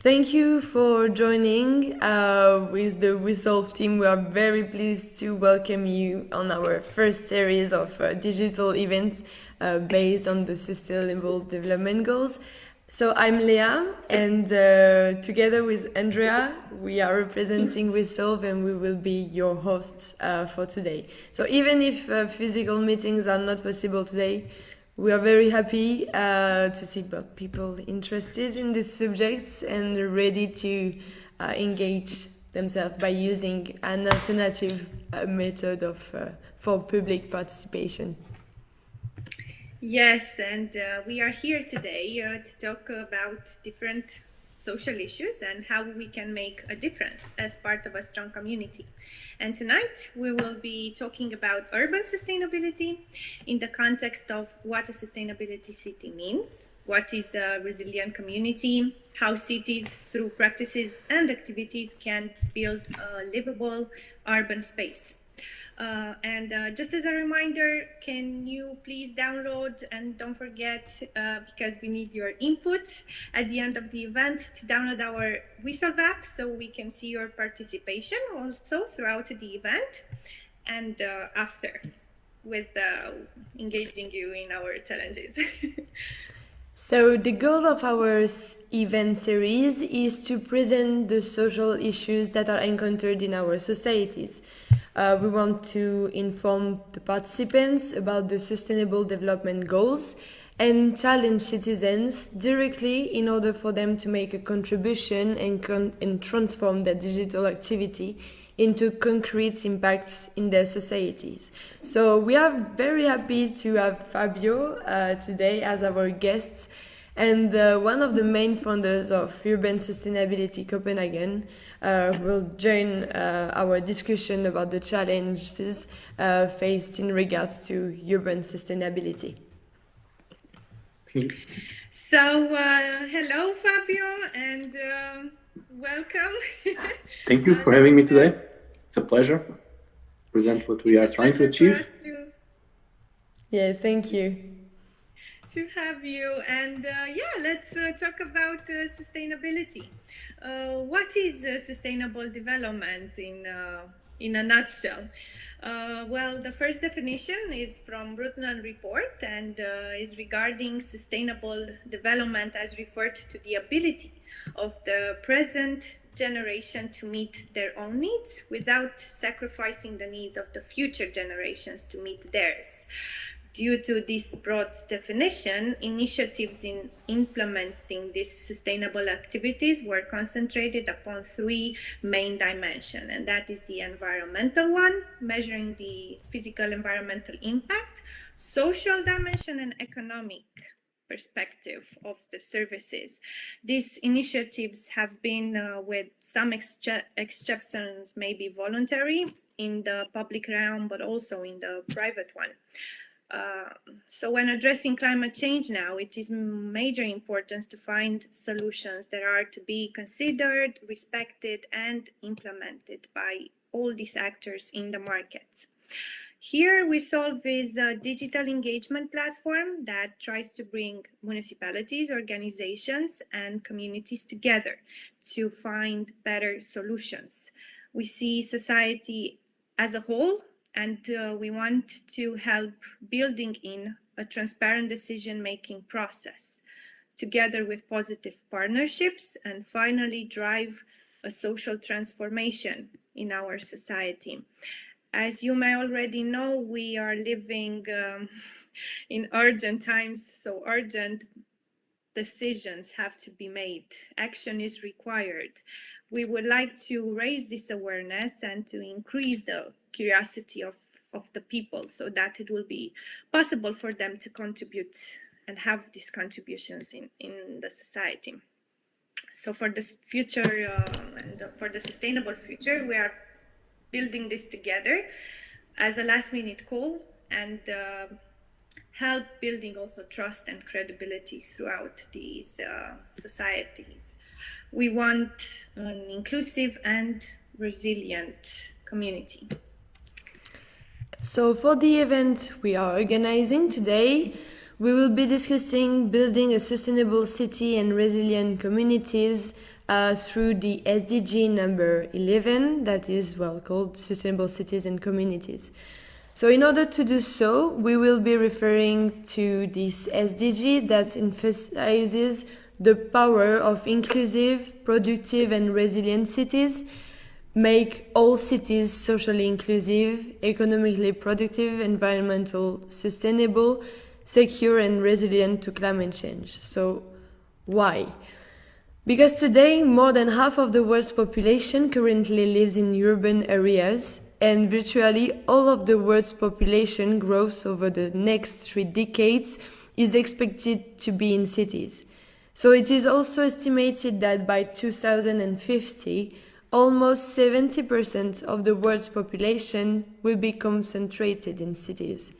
Thank you for joining with the WeSolve team. We are very pleased to welcome you on our first series of digital events based on the Sustainable Development Goals. So I'm Leah, and together with Andrea, we are representing WeSolve, and we will be your hosts for today. So even if physical meetings are not possible today, we are very happy to see people interested in these subjects and ready to engage themselves by using an alternative method for public participation. Yes, and we are here today to talk about different social issues and how we can make a difference as part of a strong community. And tonight we will be talking about urban sustainability in the context of what a sustainability city means, what is a resilient community, how cities through practices and activities can build a livable urban space. Just as a reminder, can you please download, and don't forget, because we need your input at the end of the event, to download our WeSolve app so we can see your participation also throughout the event and after with engaging you in our challenges. So the goal of our event series is to present the social issues that are encountered in our societies. We want to inform the participants about the Sustainable Development Goals and challenge citizens directly in order for them to make a contribution and transform their digital activity into concrete impacts in their societies. So we are very happy to have Fabio today as our guest, and one of the main founders of Urban Sustainability Copenhagen will join our discussion about the challenges faced in regards to urban sustainability. So, hello, Fabio, and welcome. Thank you for having me today. It's a pleasure to present what we are trying to achieve. Yeah, thank you. To have you, and let's talk about sustainability. What is sustainable development in a nutshell? Well, the first definition is from Brundtland report and is regarding sustainable development as referred to the ability of the present generation to meet their own needs without sacrificing the needs of the future generations to meet theirs. Due to this broad definition, initiatives in implementing these sustainable activities were concentrated upon three main dimensions, and that is the environmental one, measuring the physical environmental impact, social dimension, and economic perspective of the services. These initiatives have been, with some exceptions, maybe voluntary in the public realm, but also in the private one. So when addressing climate change now, it is major importance to find solutions that are to be considered, respected, and implemented by all these actors in the markets. Here, WeSolve is a digital engagement platform that tries to bring municipalities, organizations, and communities together to find better solutions. We see society as a whole, and we want to help building in a transparent decision-making process, together with positive partnerships, and finally drive a social transformation in our society. As you may already know, we are living in urgent times, so urgent decisions have to be made. Action is required. We would like to raise this awareness and to increase the curiosity of the people so that it will be possible for them to contribute and have these contributions in the society. So for the future and for the sustainable future, we are building this together as a last-minute call and help building also trust and credibility throughout these societies. We want an inclusive and resilient community. So for the event we are organizing today, we will be discussing building a sustainable city and resilient communities through the SDG number 11, that is called Sustainable Cities and Communities. So in order to do so, we will be referring to this SDG that emphasizes the power of inclusive, productive and resilient cities, make all cities socially inclusive, economically productive, environmental sustainable, secure and resilient to climate change. So why? Because today more than half of the world's population currently lives in urban areas, and virtually all of the world's population growth over the next 3 decades is expected to be in cities. So it is also estimated that by 2050, almost 70% of the world's population will be concentrated in cities.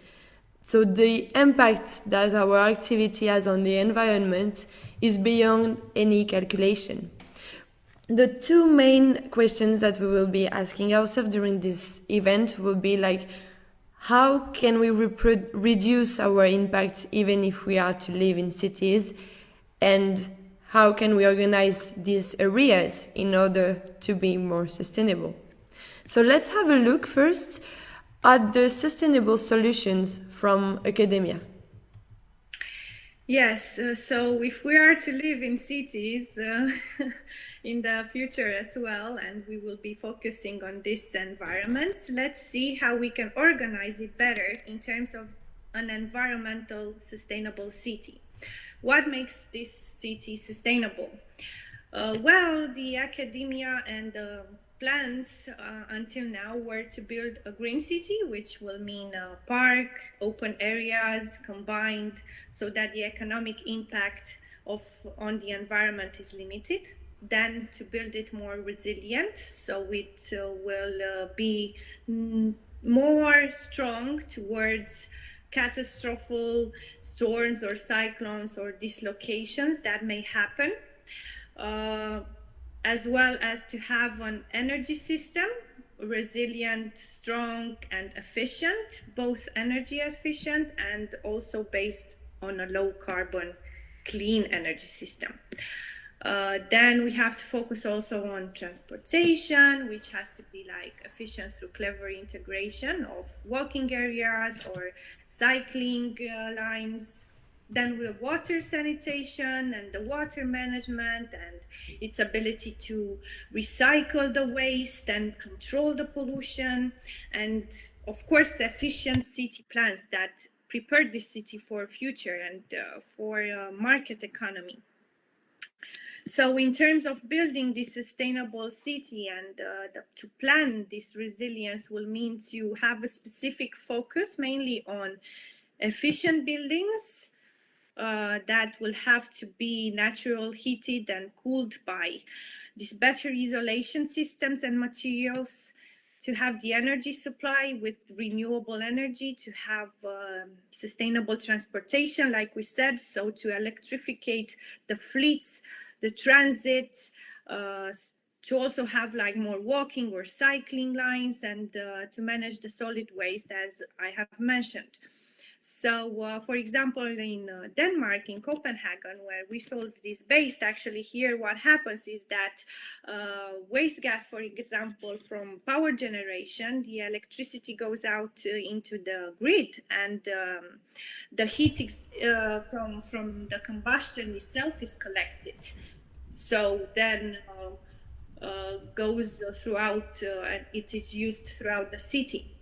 So the impact that our activity has on the environment is beyond any calculation. The 2 main questions that we will be asking ourselves during this event will be like, how can we reduce our impact even if we are to live in cities? And how can we organize these areas in order to be more sustainable? So let's have a look first at the sustainable solutions from academia. Yes, so if we are to live in cities in the future as well, and we will be focusing on these environments, let's see how we can organize it better in terms of an environmental sustainable city. What makes this city sustainable? Well, the academia and the plans until now were to build a green city, which will mean a park, open areas combined, so that the economic impact on the environment is limited. Then to build it more resilient, so it will be more strong towards catastrophic storms or cyclones or dislocations that may happen. As well as to have an energy system, resilient, strong and efficient, both energy efficient and also based on a low carbon, clean energy system. Then we have to focus also on transportation, which has to be like efficient through clever integration of walking areas or cycling lines. Then we have water sanitation and the water management and its ability to recycle the waste and control the pollution. And of course, efficient city plans that prepare the city for future and for market economy. So in terms of building this sustainable city and to plan this resilience will mean to have a specific focus mainly on efficient buildings, that will have to be natural heated and cooled by these better isolation systems and materials, to have the energy supply with renewable energy, to have sustainable transportation, like we said, so to electrificate the fleets, the transit, to also have like more walking or cycling lines, and to manage the solid waste, as I have mentioned. So, for example, in Denmark, in Copenhagen, where WeSolve is based, actually here what happens is that waste gas, for example, from power generation, the electricity goes out into the grid, and the heat from the combustion itself is collected. So then goes throughout, and it is used throughout the city.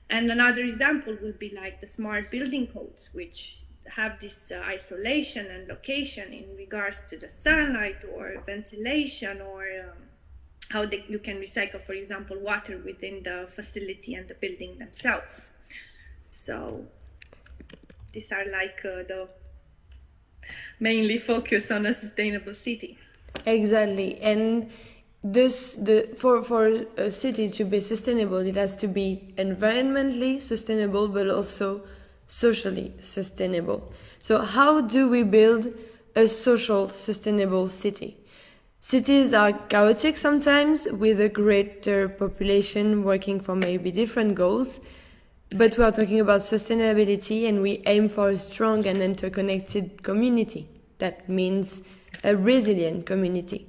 And another example would be like the smart building codes, which have this isolation and location in regards to the sunlight or ventilation, or how you can recycle, for example, water within the facility and the building themselves. So these are like the mainly focus on a sustainable city. Exactly. And for a city to be sustainable, it has to be environmentally sustainable, but also socially sustainable. So how do we build a social sustainable city? Cities are chaotic sometimes, with a greater population working for maybe different goals, but we are talking about sustainability, and we aim for a strong and interconnected community. That means a resilient community.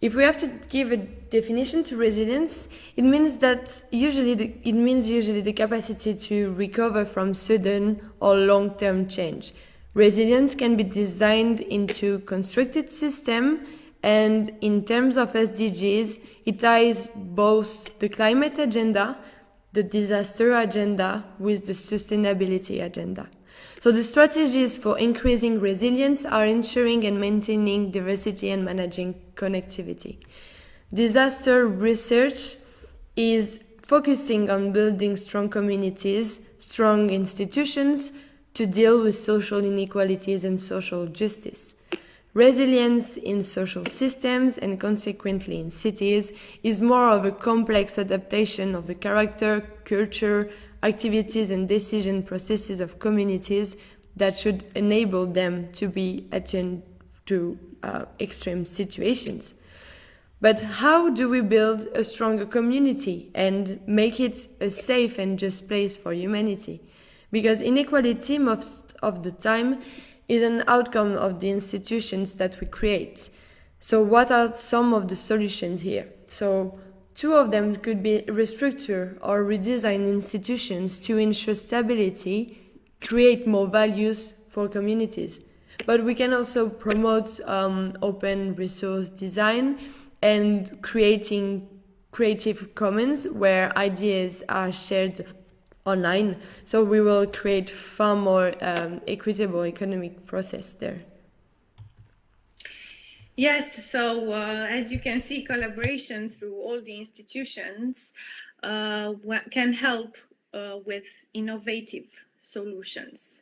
If we have to give a definition to resilience, it means usually the capacity to recover from sudden or long-term change. Resilience can be designed into constructed system, and in terms of SDGs, it ties both the climate agenda, the disaster agenda with the sustainability agenda. So the strategies for increasing resilience are ensuring and maintaining diversity and managing connectivity. Disaster research is focusing on building strong communities, strong institutions to deal with social inequalities and social justice. Resilience in social systems and consequently in cities is more of a complex adaptation of the character, culture, activities and decision processes of communities that should enable them to be attuned to extreme situations. But how do we build a stronger community and make it a safe and just place for humanity? Because inequality most of the time is an outcome of the institutions that we create. So what are some of the solutions here? So two of them could be restructure or redesign institutions to ensure stability, create more values for communities. But we can also promote open resource design and creating creative commons where ideas are shared online. So we will create far more equitable economic process there. Yes, so as you can see, collaboration through all the institutions can help with innovative solutions.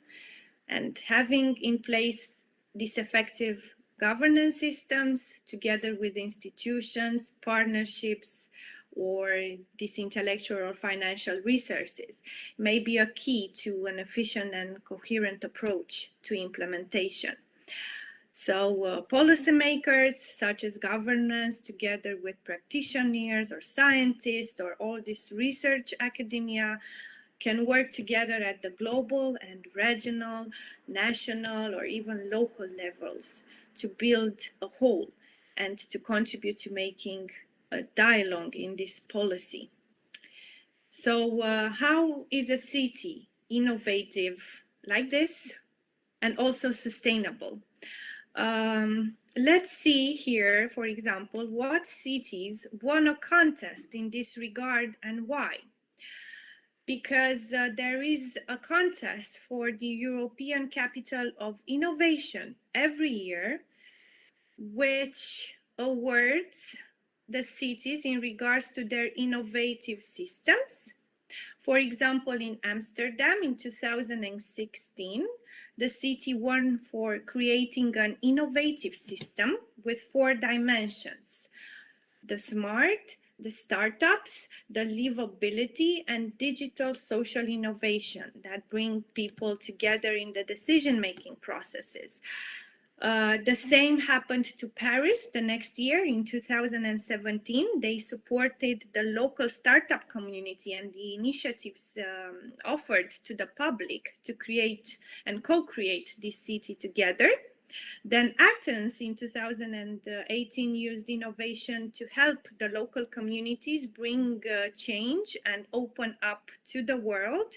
And having in place these effective governance systems together with institutions, partnerships, or these intellectual or financial resources may be a key to an efficient and coherent approach to implementation. So policymakers such as governance together with practitioners or scientists or all this research academia can work together at the global and regional, national, or even local levels to build a whole and to contribute to making a dialogue in this policy. So how is a city innovative like this and also sustainable? Let's see here, for example, what cities won a contest in this regard and why. Because there is a contest for the European Capital of Innovation every year, which awards the cities in regards to their innovative systems. For example, in Amsterdam in 2016, the city won for creating an innovative system with 4 dimensions: the smart, the startups, the livability, and digital social innovation that bring people together in the decision-making processes. The same happened to Paris the next year in 2017. They supported the local startup community and the initiatives offered to the public to create and co-create this city together. Then Athens in 2018 used innovation to help the local communities bring change and open up to the world.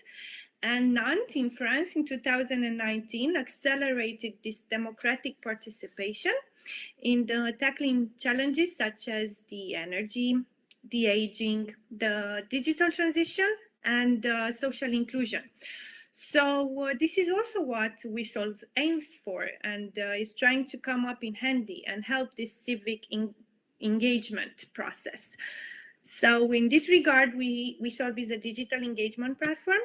And Nantes in France in 2019 accelerated this democratic participation in the tackling challenges such as the energy, the aging, the digital transition, and social inclusion. So this is also what WeSolve aims for and is trying to come up in handy and help this civic engagement process. So in this regard, WeSolve is a digital engagement platform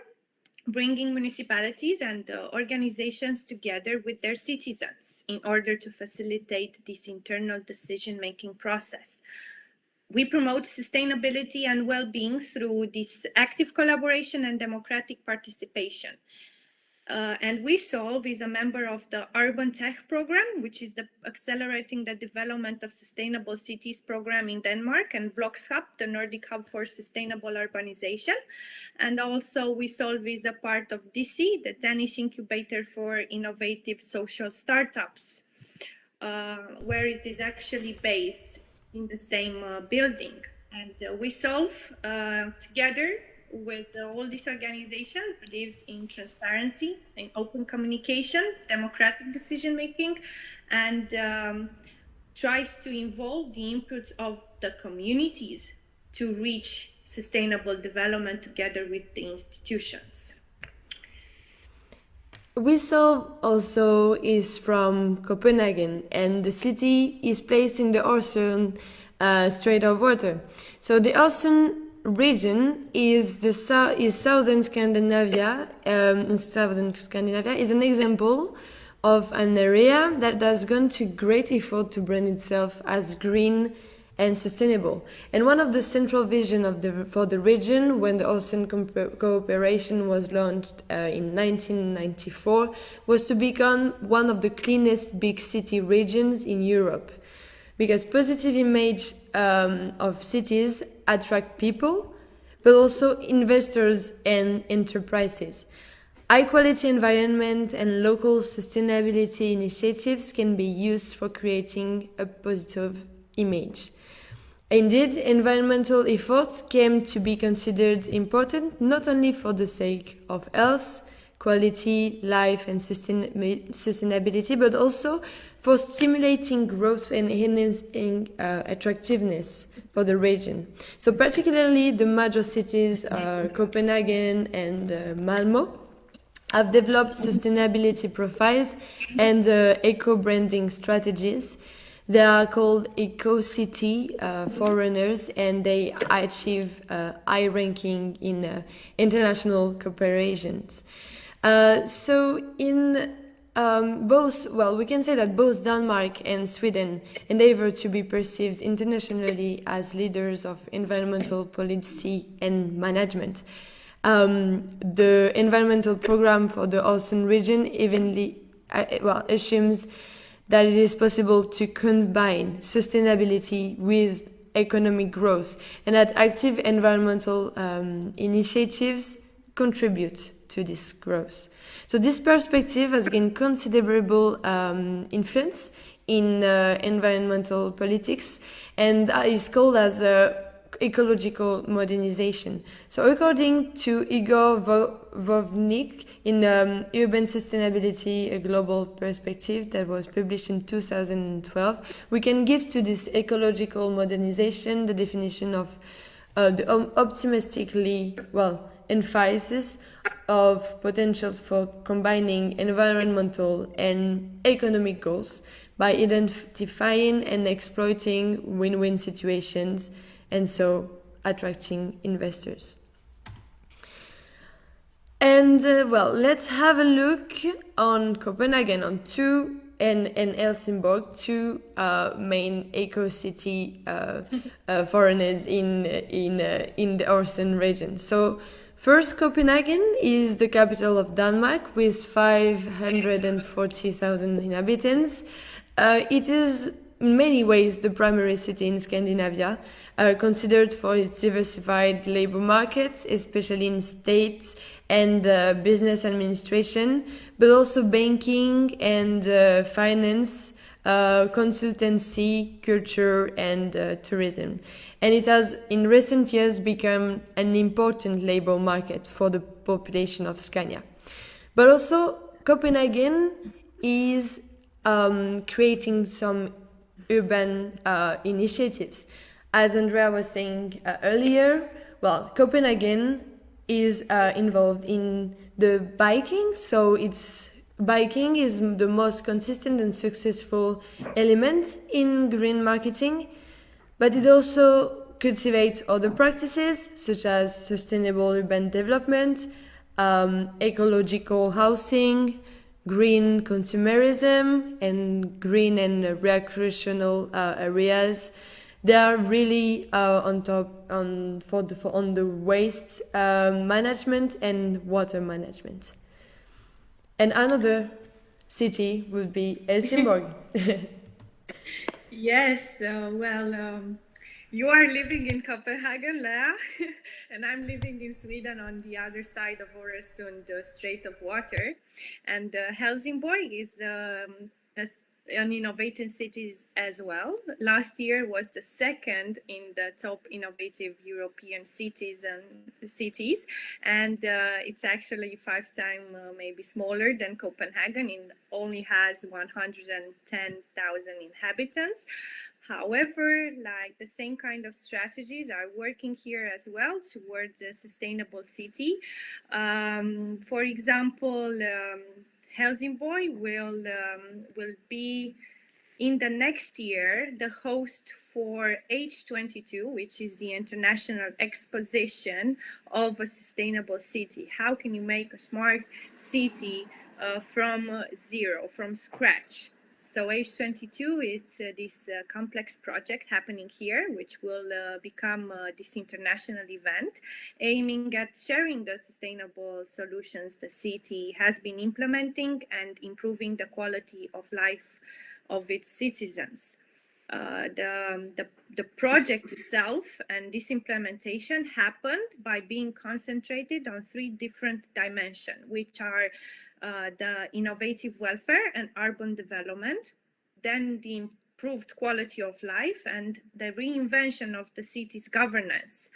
bringing municipalities and organizations together with their citizens in order to facilitate this internal decision-making process. We promote sustainability and well-being through this active collaboration and democratic participation. And WeSolve is a member of the Urban Tech Program, which is accelerating the development of sustainable cities program in Denmark, and Blocks Hub, the Nordic Hub for Sustainable Urbanization. And also WeSolve is a part of DC, the Danish Incubator for Innovative Social Startups, where it is actually based in the same building. And WeSolve, together with all these organizations, believes in transparency, in open communication, democratic decision making, and tries to involve the inputs of the communities to reach sustainable development together with the institutions. WeSolve also is from Copenhagen, and the city is placed in the Øresund Strait of Water. So the Øresund region is southern Scandinavia. In southern Scandinavia is an example of an area that has gone to great effort to brand itself as green and sustainable. And one of the central vision for the region when the Ocean Cooperation was launched in 1994 was to become one of the cleanest big city regions in Europe. Because positive image of cities attract people, but also investors and enterprises. High quality environment and local sustainability initiatives can be used for creating a positive image. Indeed, environmental efforts came to be considered important not only for the sake of health, quality, life and sustainability, but also for stimulating growth and enhancing attractiveness for the region. So particularly the major cities, Copenhagen and Malmö, have developed sustainability profiles and eco-branding strategies. They are called eco-city foreigners, and they achieve high ranking in international cooperations. So in we can say that both Denmark and Sweden endeavor to be perceived internationally as leaders of environmental policy and management. The environmental program for the Øresund region assumes that it is possible to combine sustainability with economic growth and that active environmental initiatives contribute to this growth. So this perspective has gained considerable influence in environmental politics and is called as ecological modernization. So according to Igor Vovnik in Urban Sustainability, a Global Perspective that was published in 2012, we can give to this ecological modernization the definition of the optimistically, emphasis of potentials for combining environmental and economic goals by identifying and exploiting win-win situations and so attracting investors. And let's have a look on Copenhagen, and Helsingborg, two main eco-city foreigners in the Øresund region. So first, Copenhagen is the capital of Denmark with 540,000 inhabitants. It is in many ways the primary city in Scandinavia, considered for its diversified labor markets, especially in state and business administration, but also banking and finance, consultancy, culture and tourism. And it has in recent years become an important labor market for the population of Scania. But also Copenhagen is creating some urban initiatives. As Andrea was saying earlier, Copenhagen is involved in the biking, so biking is the most consistent and successful element in green marketing, but it also cultivates other practices such as sustainable urban development, ecological housing, green consumerism, and green and recreational areas. They are really on the waste management and water management. And another city would be Helsingborg. Yes, you are living in Copenhagen, Lea, and I'm living in Sweden on the other side of Øresund, the Strait of Water. And Helsingborg is on innovating cities as well. Last year was the second in the top innovative European cities, and it's actually 5 times maybe smaller than Copenhagen. It only has 110,000 inhabitants. However, like the same kind of strategies are working here as well towards a sustainable city. For example, Helsingborg will be in the next year the host for H22, which is the international exposition of a sustainable city. How can you make a smart city from zero, from scratch? So H22 is this complex project happening here, which will become this international event, aiming at sharing the sustainable solutions the city has been implementing and improving the quality of life of its citizens. The project itself and this implementation happened by being concentrated on 3 different dimensions, which are the innovative welfare and urban development, then the improved quality of life, and the reinvention of the city's governance,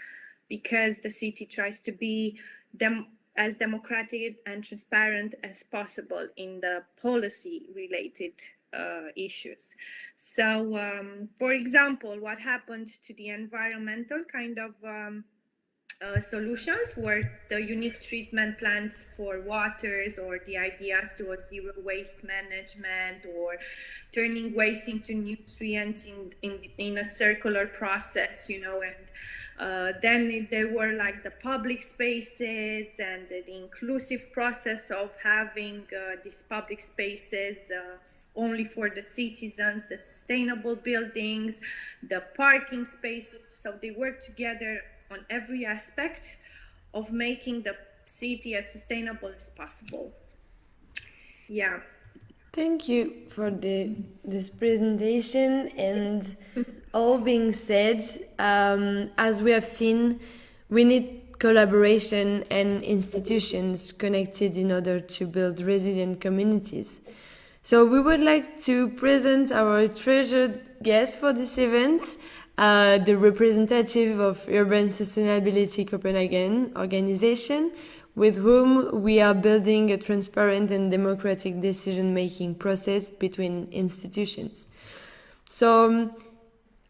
because the city tries to be as democratic and transparent as possible in the policy-related issues. So, for example, what happened to the environmental kind of solutions were the unique treatment plants for waters, or the ideas towards zero waste management, or turning waste into nutrients in a circular process, you know, and then there were like the public spaces and the inclusive process of having these public spaces only for the citizens, the sustainable buildings, the parking spaces. So they work together on every aspect of making the city as sustainable as possible. Yeah. Thank you for this presentation. And all being said, as we have seen, we need collaboration and institutions connected in order to build resilient communities. So we would like to present our treasured guest for this event, the representative of Urban Sustainability Copenhagen organization, with whom we are building a transparent and democratic decision-making process between institutions. So,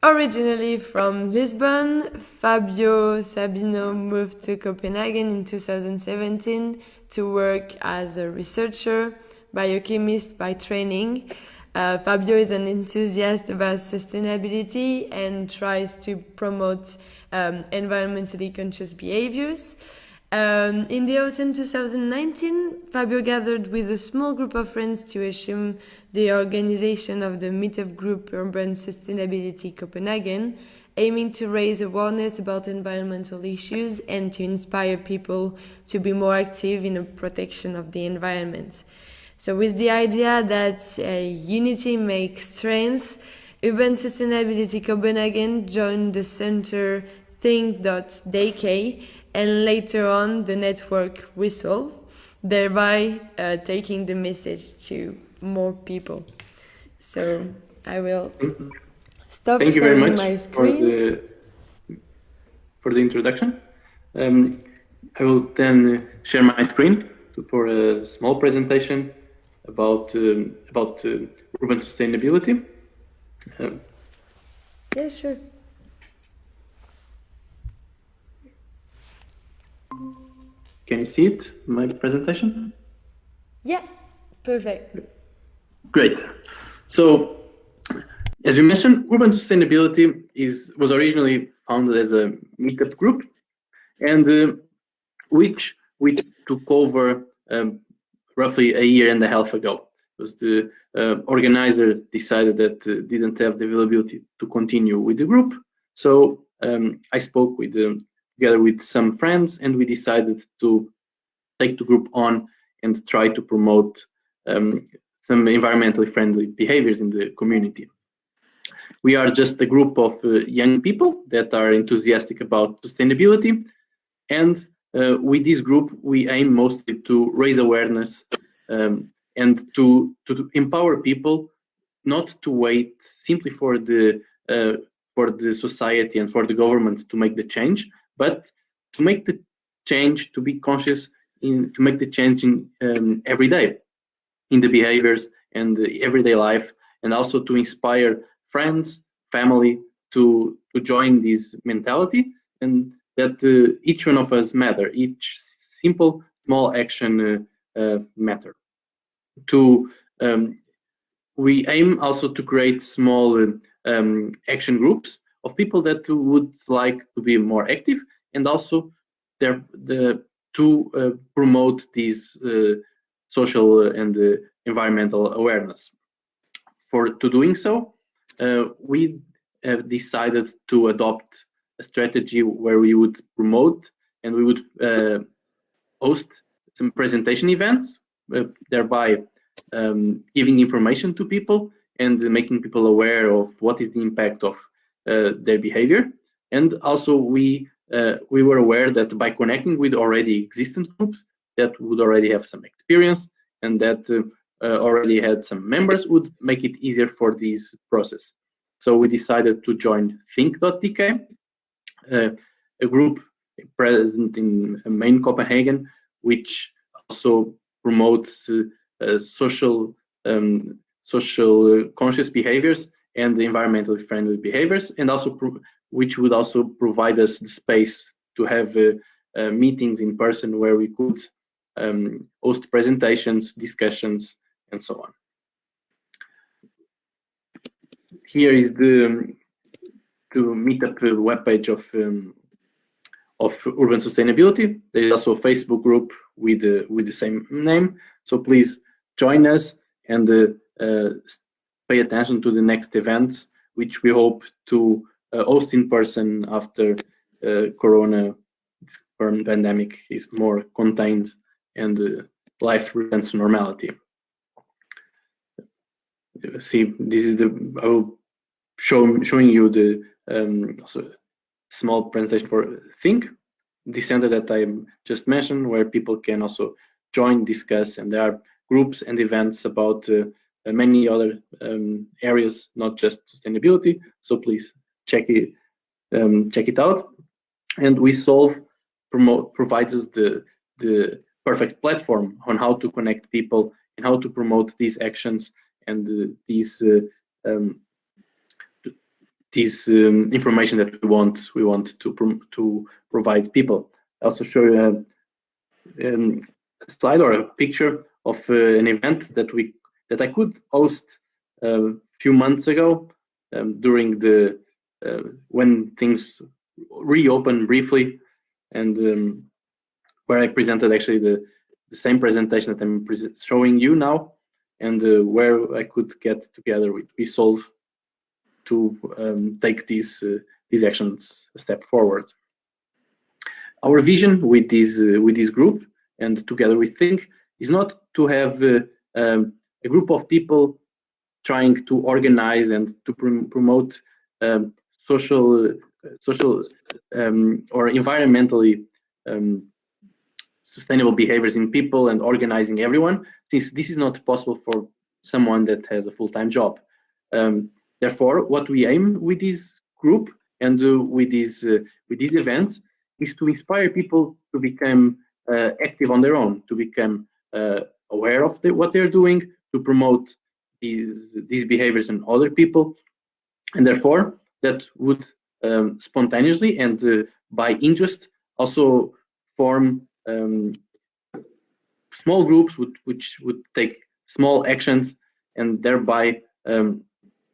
originally from Lisbon, Fabio Sabino moved to Copenhagen in 2017 to work as a researcher, biochemist by training. Fabio is an enthusiast about sustainability and tries to promote environmentally conscious behaviors. In the autumn 2019, Fabio gathered with a small group of friends to assume the organization of the meetup group Urban Sustainability Copenhagen, aiming to raise awareness about environmental issues and to inspire people to be more active in the protection of the environment. So with the idea that unity makes strength, Urban Sustainability Copenhagen joined the center think.dk and later on the network WeSolve, thereby taking the message to more people. So I will stop Thank you very sharing much my screen. For the introduction. I will then share my screen for a small presentation about urban sustainability. Yeah, sure. Can you see it, my presentation? Yeah, perfect. Great. So, as you mentioned, urban sustainability was originally founded as a meetup group, and which we took over roughly a year and a half ago. Because the organizer decided that didn't have the availability to continue with the group. So I spoke together with some friends, and we decided to take the group on and try to promote some environmentally friendly behaviors in the community. We are just a group of young people that are enthusiastic about sustainability, and with this group, we aim mostly to raise awareness and to empower people not to wait simply for the society and for the government to make the change, but to make the change, to be conscious, to make the change in every day, in the behaviors and the everyday life, and also to inspire friends, family to join this mentality, and that each one of us matter, each simple small action matter. We aim also to create small action groups of people that would like to be more active, and also to promote these social and environmental awareness. To doing so, we have decided to adopt a strategy where we would promote and we would host some presentation events, thereby giving information to people and making people aware of what is the impact of their behavior. And also we were aware that by connecting with already existent groups that would already have some experience and that already had some members would make it easier for this process. So we decided to join think.dk, a group present in main Copenhagen, which also promotes social conscious behaviors and environmentally friendly behaviors, and also which would also provide us the space to have meetings in person where we could host presentations, discussions, and so on. Here is the meetup webpage of urban sustainability. There is also a Facebook group with the same name. So please join us and pay attention to the next events, which we hope to host in person after Corona pandemic is more contained and life returns to normality. See, this is I will showing you the small presentation for Think, the center that I just mentioned, where people can also join, discuss, and there are groups and events about many other areas, not just sustainability. So please check it out. And WeSolve provides us the perfect platform on how to connect people and how to promote these actions and these information that we want to provide people. I also show you a slide or a picture of an event that I could host a few months ago during when things reopened briefly, and where I presented actually the same presentation that I'm showing you now, and where I could get together with WeSolve to take these actions a step forward. Our vision with this group and together we think is not to have a group of people trying to organize and to promote social or environmentally sustainable behaviors in people and organizing everyone, since this is not possible for someone that has a full-time job. Therefore, what we aim with this group and with these events is to inspire people to become active on their own, to become aware of what they're doing, to promote these behaviors in other people, and therefore that would spontaneously and by interest also form small groups which would take small actions and thereby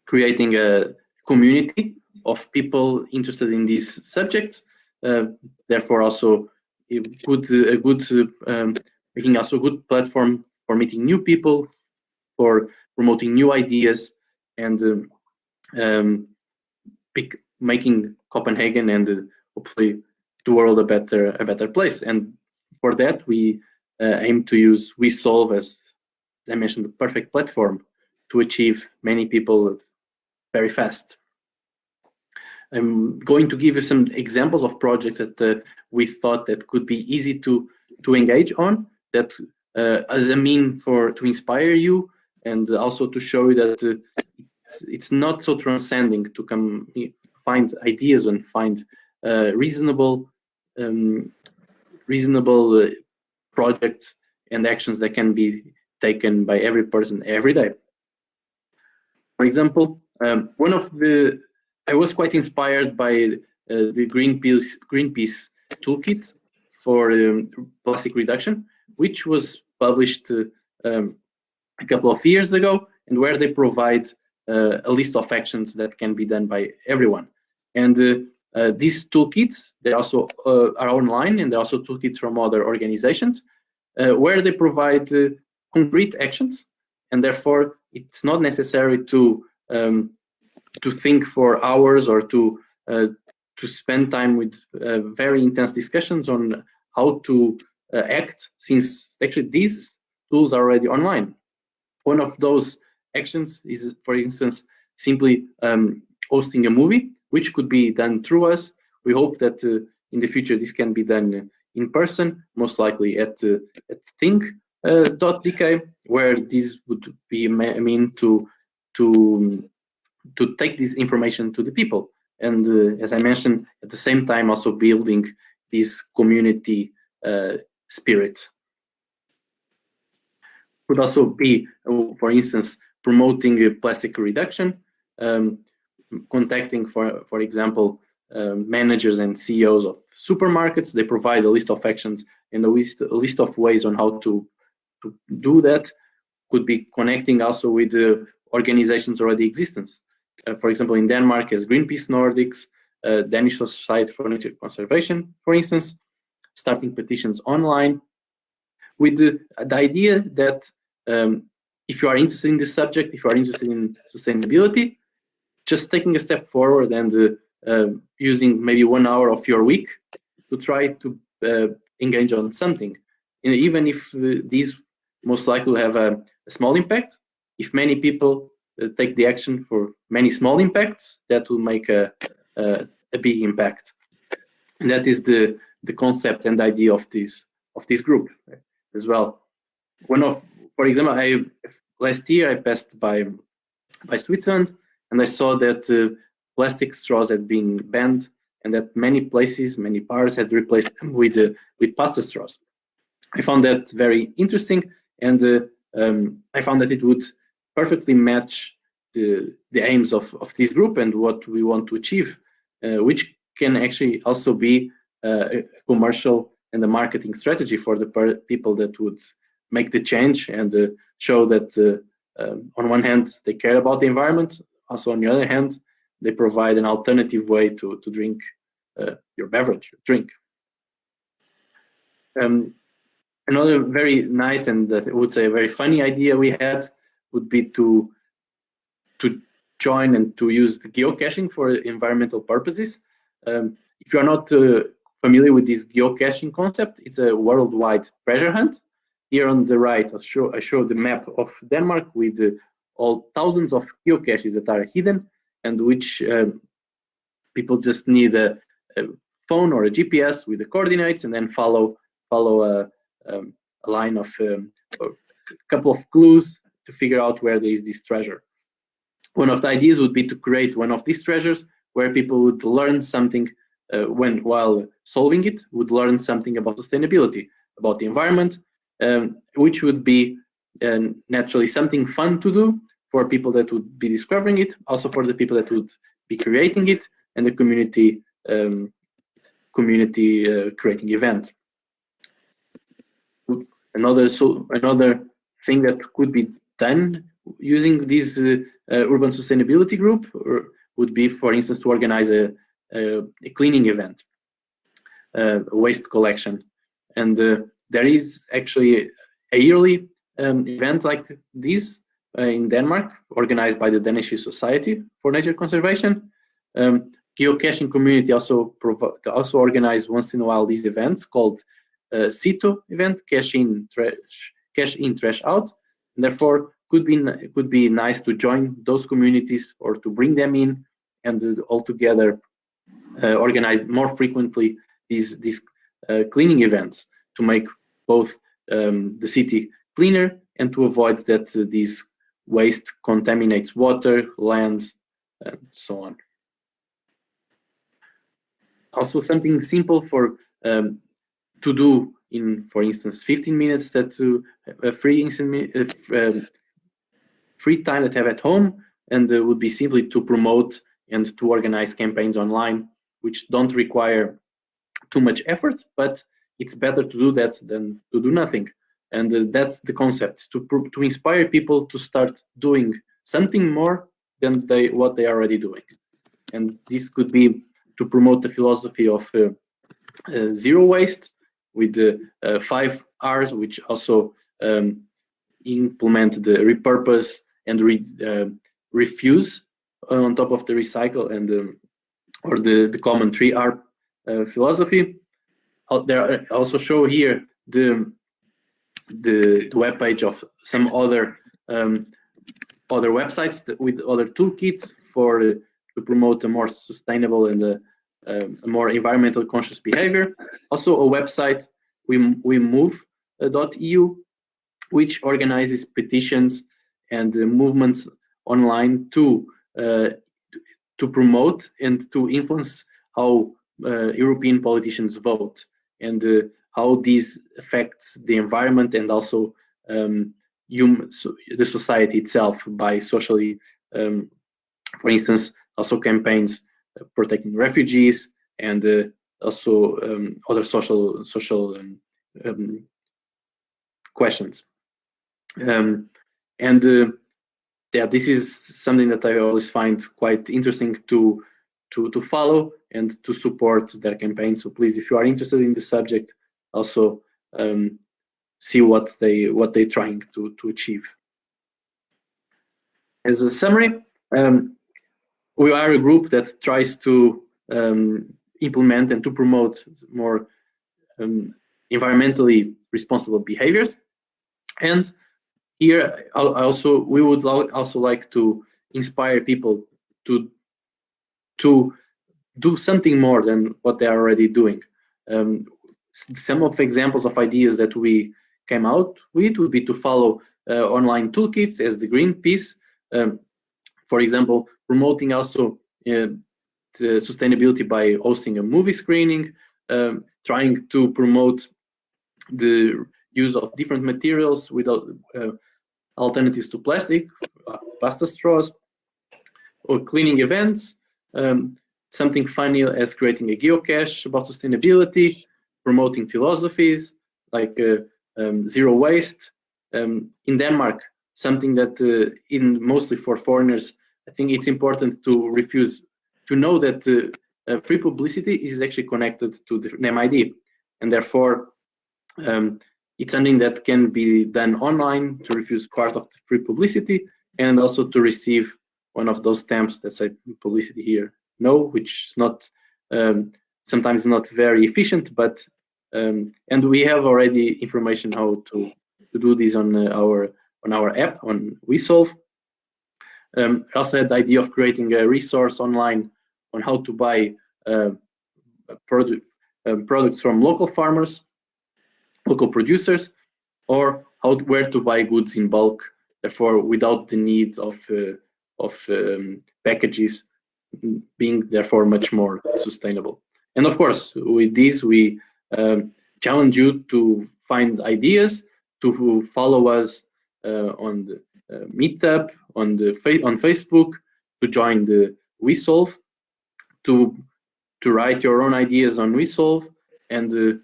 creating a community of people interested in these subjects. Therefore, also making also a good platform for meeting new people, for promoting new ideas, and making Copenhagen and hopefully the world a better place. And for that, we aim to use WeSolve as I mentioned, the perfect platform to achieve many people very fast. I'm going to give you some examples of projects that we thought that could be easy to engage on, that as a mean to inspire you and also to show you that it's not so transcending to find ideas and find reasonable projects and actions that can be taken by every person every day. For example, I was quite inspired by the Greenpeace toolkit for plastic reduction, which was published a couple of years ago, and where they provide a list of actions that can be done by everyone. And these toolkits, they also are online, and they're also toolkits from other organizations, where they provide concrete actions, and therefore it's not necessary to think for hours or to spend time with very intense discussions on how to act, since actually these tools are already online. One of those actions is, for instance, simply hosting a movie, which could be done through us. We hope that in the future this can be done in person, most likely at think.dk, where this would be mean to take this information to the people. And as I mentioned, at the same time also building this community spirit. Could also be, for instance, promoting plastic reduction, contacting, for example, managers and CEOs of supermarkets. They provide a list of actions and a list of ways on how to do that. Could be connecting also with the organizations already existence. For example, in Denmark, as Greenpeace Nordics, Danish Society for Nature Conservation, for instance, starting petitions online, with the idea that if you are interested in this subject, if you are interested in sustainability, just taking a step forward and using maybe 1 hour of your week to try to engage on something. And even if these most likely will have a small impact, if many people take the action for many small impacts, that will make a big impact. And that is the concept and idea of this group as well. For example, last year I passed by Switzerland, and I saw that plastic straws had been banned, and that many places, many bars had replaced them with pasta straws. I found that very interesting, and I found that it would perfectly match the aims of this group and what we want to achieve, which can actually also be a commercial and a marketing strategy for the people that would make the change and show that on one hand they care about the environment, also on the other hand they provide an alternative way to drink your beverage, your drink. Another very nice and I would say a very funny idea we had would be to join and to use the geocaching for environmental purposes. If you are not familiar with this geocaching concept, it's a worldwide treasure hunt. Here on the right, I show the map of Denmark with all thousands of geocaches that are hidden, and which people just need a phone or a GPS with the coordinates, and then follow a line of a couple of clues to figure out where there is this treasure. One of the ideas would be to create one of these treasures where people would learn something while solving it, would learn something about sustainability, about the environment, which would be naturally something fun to do for people that would be discovering it, also for the people that would be creating it, and the community creating event. Another thing that could be done using this urban sustainability group would be, for instance, to organize a cleaning event, waste collection. And there is actually a yearly event like this in Denmark, organized by the Danish Society for Nature Conservation. Geocaching community also organize once in a while these events called CITO event, cash in, trash out. And therefore, could be nice to join those communities or to bring them in and all together organize more frequently these cleaning events to make both the city cleaner and to avoid that these waste contaminates water, land, and so on. Also, something simple for to do in, for instance, 15 minutes that to free time that I have at home, and would be simply to promote and to organize campaigns online, which don't require too much effort, but it's better to do that than to do nothing. And that's the concept, to inspire people to start doing something more than what they are already doing. And this could be to promote the philosophy of zero waste with the 5 R's, which also implement the repurpose and refuse on top of the recycle, and or the common 3R philosophy. There also show here the web page of some other websites with other toolkits for to promote a more sustainable and a more environmental conscious behavior. Also a website, WeMove.eu, which organizes petitions and movements online to promote and to influence how European politicians vote, and how this affects the environment and also the society itself by socially, for instance, also campaigns protecting refugees, and also other social questions. Yeah, this is something that I always find quite interesting to follow and to support their campaigns. So please, if you are interested in the subject, also see what they're trying to achieve. As a summary, we are a group that tries to implement and to promote more environmentally responsible behaviors. And here, we would also like to inspire people to do something more than what they are already doing. Some of the examples of ideas that we came out with would be to follow online toolkits as the green piece. For example, promoting also the sustainability by hosting a movie screening, trying to promote the use of different materials without alternatives to plastic, pasta straws, or cleaning events. Something funny as creating a geocache about sustainability, promoting philosophies like zero waste. In Denmark, something that mostly for foreigners, I think it's important to know that free publicity is actually connected to the name ID, and therefore it's something that can be done online to refuse part of the free publicity, and also to receive one of those stamps that say publicity here, no, which is not sometimes not very efficient, but and we have already information how to do this on our app on WeSolve. I also had the idea of creating a resource online on how to buy products from local farmers, local producers, or where to buy goods in bulk, therefore without the need of packages, being therefore much more sustainable. And of course, with this, we challenge you to find ideas, to follow us on the Meetup, on Facebook, to join the WeSolve, to write your own ideas on WeSolve, and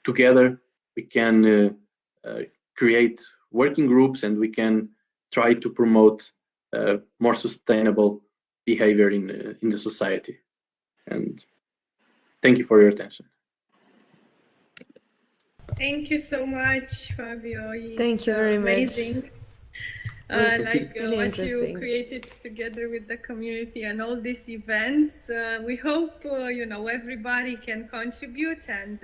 together we can create working groups, and we can try to promote more sustainable behavior in the society. And thank you for your attention. Thank you so much, Fabio. Thank you very amazing. much. Like really what you created together with the community and all these events. We hope everybody can contribute, and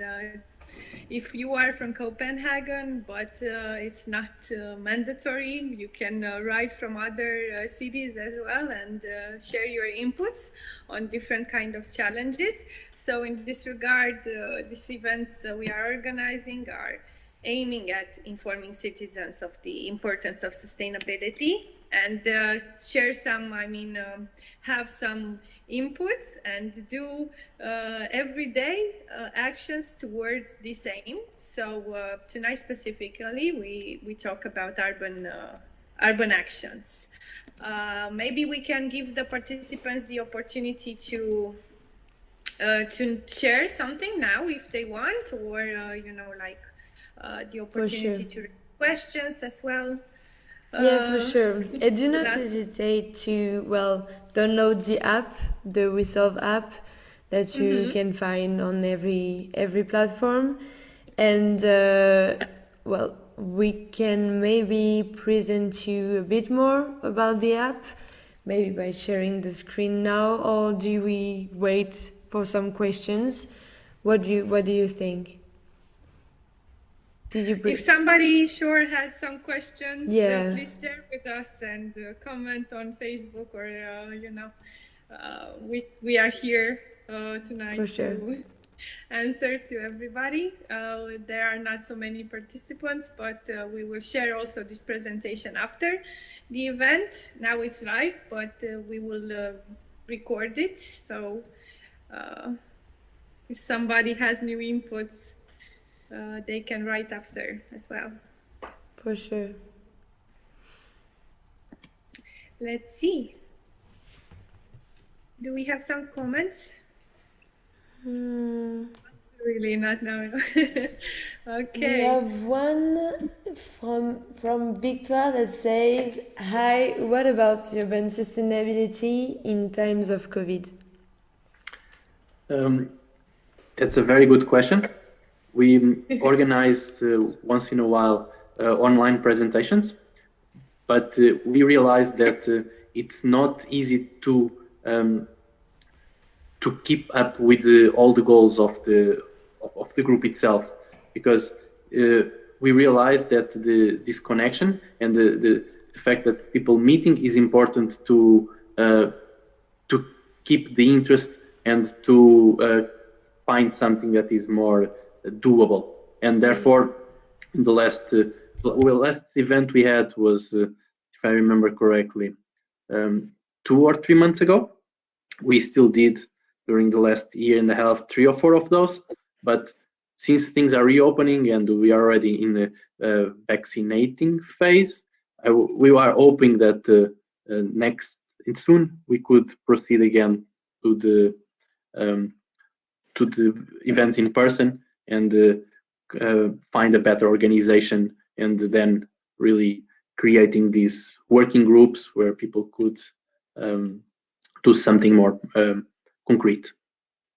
if you are from Copenhagen, but it's not mandatory, you can write from other cities as well, and share your inputs on different kind of challenges. So in this regard, these events we are organizing are aiming at informing citizens of the importance of sustainability and share some, have some inputs and do everyday actions towards this aim. So tonight specifically, we talk about urban actions. Maybe we can give the participants the opportunity to share something now if they want, or the opportunity to questions as well. Yeah, for sure. And do not hesitate to, download the app, the WeSolve app that you can find on every platform. And, we can maybe present you a bit more about the app, maybe by sharing the screen now, or do we wait for some questions? What do you think? If somebody has some questions, please share with us and comment on Facebook, or we are here tonight to answer to everybody. There are not so many participants, but we will share also this presentation after the event. Now it's live, but we will record it. So if somebody has new inputs, they can write after as well. For sure. Let's see. Do we have some comments? Really not now. Okay. We have one from Victoire that says, "Hi, what about urban sustainability in times of COVID?" That's a very good question. We organize once in a while online presentations, but we realized that it's not easy to keep up with all the goals of the group itself, because we realized that the disconnection and the fact that people meeting is important to keep the interest and to find something that is more doable. And therefore, the last event we had was, if I remember correctly, 2 or 3 months ago. We still did during the last year and a half 3 or 4 of those, but since things are reopening and we are already in the vaccinating phase, we are hoping that soon we could proceed again to the events in person and find a better organization, and then really creating these working groups where people could do something more concrete.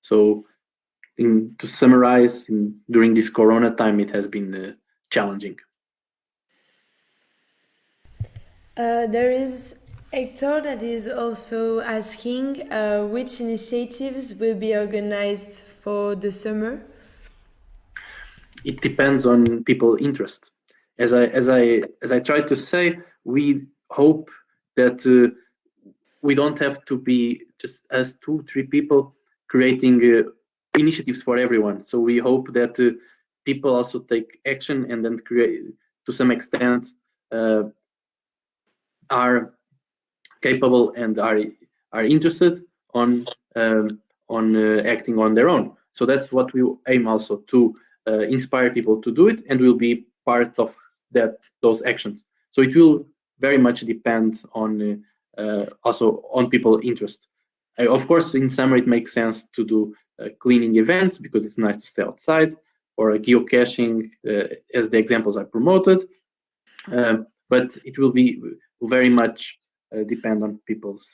So to summarize, during this Corona time, it has been challenging. There is Hector that is also asking which initiatives will be organized for the summer. It depends on people's interest. As I tried to say, we hope that we don't have to be just as 2-3 people creating initiatives for everyone. So we hope that people also take action and then create, to some extent, are capable and are interested on acting on their own. So that's what we aim also to inspire people to do it, and will be part of those actions. So it will very much depend on also on people's interest. Of course, in summer it makes sense to do cleaning events because it's nice to stay outside, or geocaching, as the examples are promoted. But it will be very much depend on people's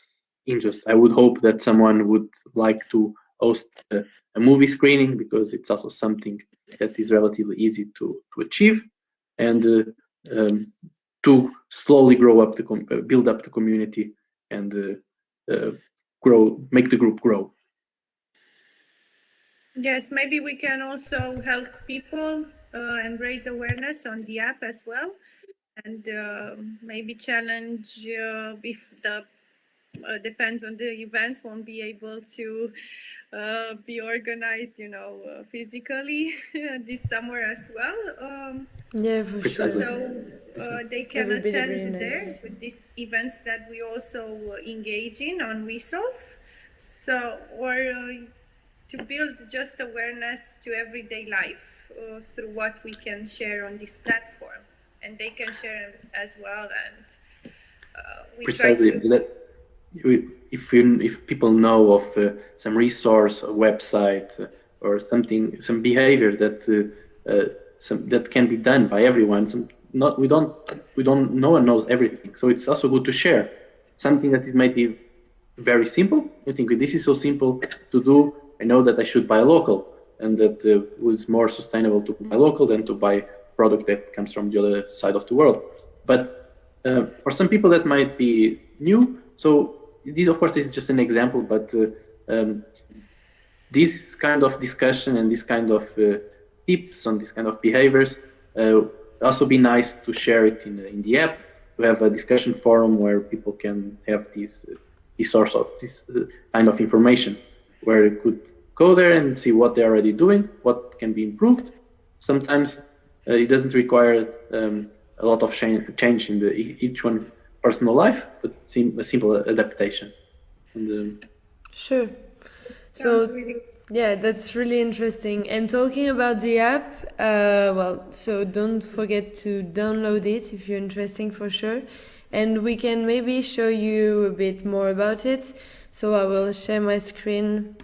interest. I would hope that someone would like to host a movie screening, because it's also something that is relatively easy to achieve, and to slowly build up the community and make the group grow. Yes, maybe we can also help people and raise awareness on the app as well, and maybe challenge if the depends on the events, won't be able to be organized, physically this summer as well. Yeah, for Precisely. sure. So they That can would be attend really there nice. with these events that we also engage in on WeSolve. So, or to build just awareness to everyday life through what we can share on this platform, and they can share as well. And we try Precisely. to. That if people know of some resource, a website, or something, some behavior that can be done by everyone. Not we don't no one knows everything, so it's also good to share something that is maybe very simple. You think this is so simple to do. I know that I should buy local, and that it's more sustainable to buy local than to buy product that comes from the other side of the world. But for some people that might be new, so this of course is just an example, but this kind of discussion and this kind of tips on this kind of behaviors also be nice to share it in the app, to have a discussion forum where people can have this source of this kind of information, where you could go there and see what they're already doing, what can be improved. Sometimes it doesn't require a lot of change in each one personal life, but a simple adaptation. And Sure. Sounds So, really. yeah, that's really interesting. And talking about the app, well, so don't forget to download it if you're interested for sure. And we can maybe show you a bit more about it. So I will share my screen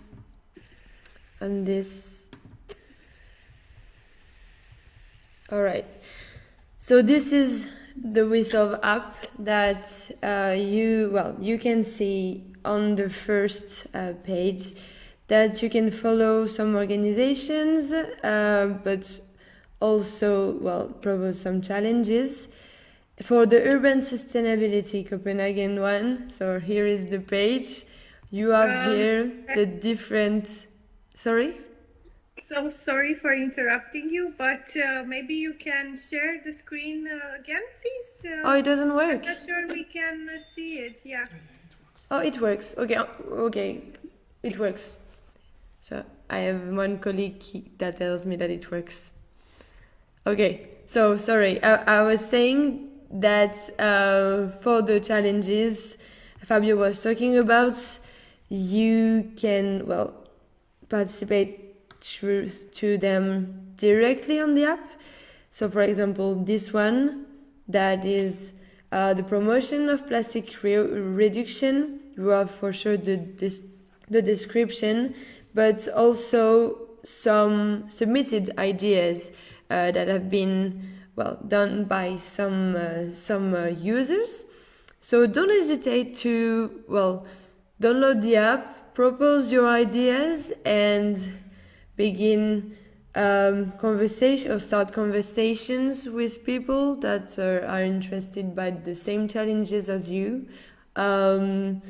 on this. All right. So this is the WeSolve app that you can see on the first page, that you can follow some organizations, but also propose some challenges. For the Urban Sustainability Copenhagen one, so here is the page. You have here the different. Sorry. So sorry for interrupting you, but maybe you can share the screen again, please. Oh, it doesn't work. I'm not sure we can see it. Yeah. Oh, it works. Okay, okay, it works. So I have one colleague that tells me that it works. Okay, so sorry. I was saying that for the challenges Fabio was talking about, you can participate to them directly on the app. So, for example, this one that is the promotion of plastic reduction. You have for sure the description, but also some submitted ideas that have been done by some users. So don't hesitate to download the app, propose your ideas, and begin conversation or start conversations with people that are interested by the same challenges as you. So,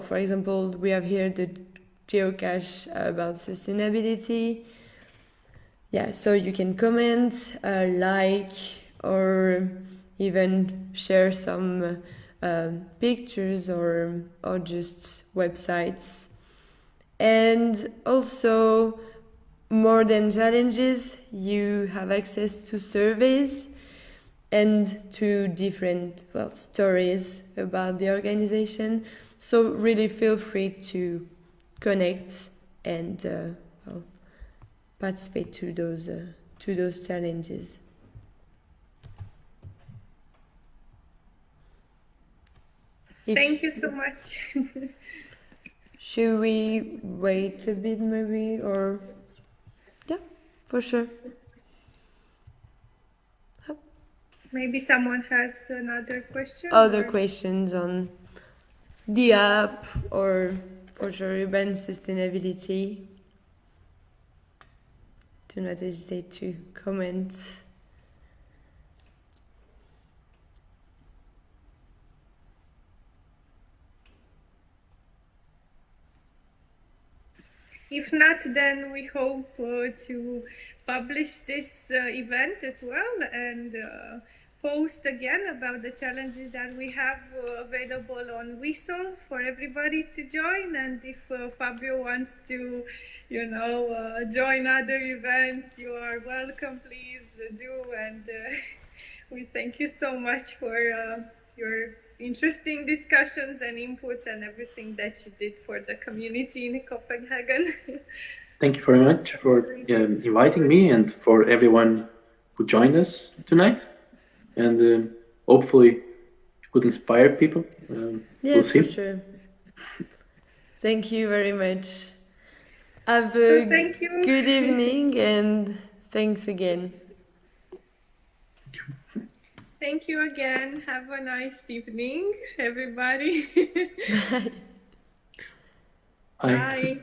for example, we have here the geocache about sustainability. Yeah, so you can comment, like, or even share some pictures or just websites. And also, more than challenges, you have access to surveys and to different stories about the organization. So really feel free to connect and participate to those challenges. Thank you so much. Should we wait a bit maybe, or? Yeah, for sure. Maybe someone has another question. Other questions on the app or for sure urban sustainability? Do not hesitate to comment. If not, then we hope to publish this event as well, and post again about the challenges that we have available on WeSolve for everybody to join. And if Fabio wants to, join other events, you are welcome. Please do. And we thank you so much for your interesting discussions and inputs and everything that you did for the community in Copenhagen. Thank you very much for inviting me and for everyone who joined us tonight. And hopefully it could inspire people. Yeah, we'll see. for sure. Thank you very much. Have a thank you. good evening and thanks again. Thank you again. Have a nice evening, everybody. Bye. Bye.